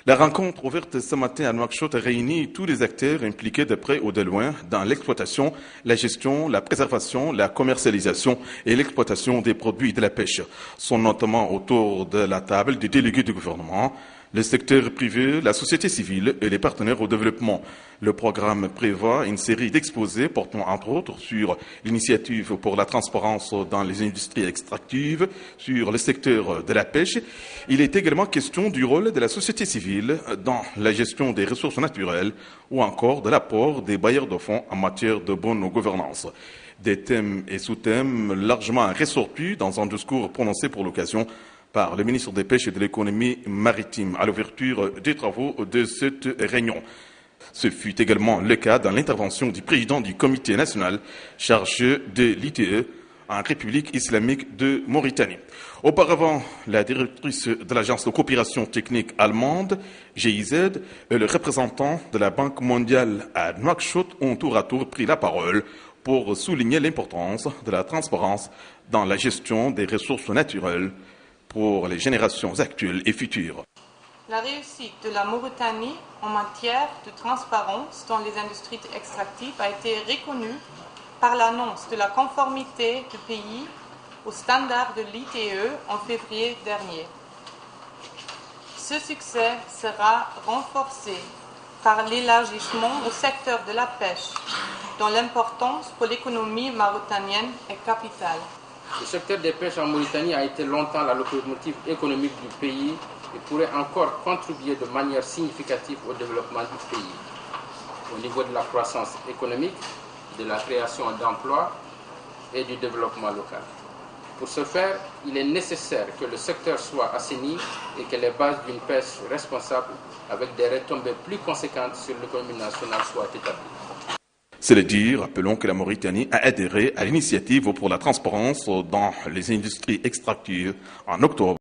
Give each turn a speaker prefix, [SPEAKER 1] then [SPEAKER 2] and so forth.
[SPEAKER 1] La rencontre ouverte ce matin à Nouakchott a réuni tous les acteurs impliqués de près ou de loin dans l'exploitation, la gestion, la préservation, la commercialisation et l'exploitation des produits de la pêche. Sont notamment autour de la table des délégués du gouvernement, le secteur privé, la société civile et les partenaires au développement. Le programme prévoit une série d'exposés portant entre autres sur l'initiative pour la transparence dans les industries extractives, sur le secteur de la pêche. Il est également question du rôle de la société civile dans la gestion des ressources naturelles ou encore de l'apport des bailleurs de fonds en matière de bonne gouvernance. Des thèmes et sous-thèmes largement ressortis dans un discours prononcé pour l'occasion par le ministre des Pêches et de l'Économie maritime à l'ouverture des travaux de cette réunion. Ce fut également le cas dans l'intervention du président du comité national chargé de l'ITE en République islamique de Mauritanie. Auparavant, la directrice de l'agence de coopération technique allemande, GIZ, et le représentant de la Banque mondiale à Nouakchott ont tour à tour pris la parole pour souligner l'importance de la transparence dans la gestion des ressources naturelles pour les générations actuelles et futures.
[SPEAKER 2] La réussite de la Mauritanie en matière de transparence dans les industries extractives a été reconnue par l'annonce de la conformité du pays aux standards de l'ITE en février dernier. Ce succès sera renforcé par l'élargissement au secteur de la pêche, dont l'importance pour l'économie mauritanienne est capitale.
[SPEAKER 3] Le secteur des pêches en Mauritanie a été longtemps la locomotive économique du pays et pourrait encore contribuer de manière significative au développement du pays, au niveau de la croissance économique, de la création d'emplois et du développement local. Pour ce faire, il est nécessaire que le secteur soit assaini et que les bases d'une pêche responsable avec des retombées plus conséquentes sur l'économie nationale soient établies.
[SPEAKER 1] C'est le dire, rappelons que la Mauritanie a adhéré à l'initiative pour la transparence dans les industries extractives en octobre.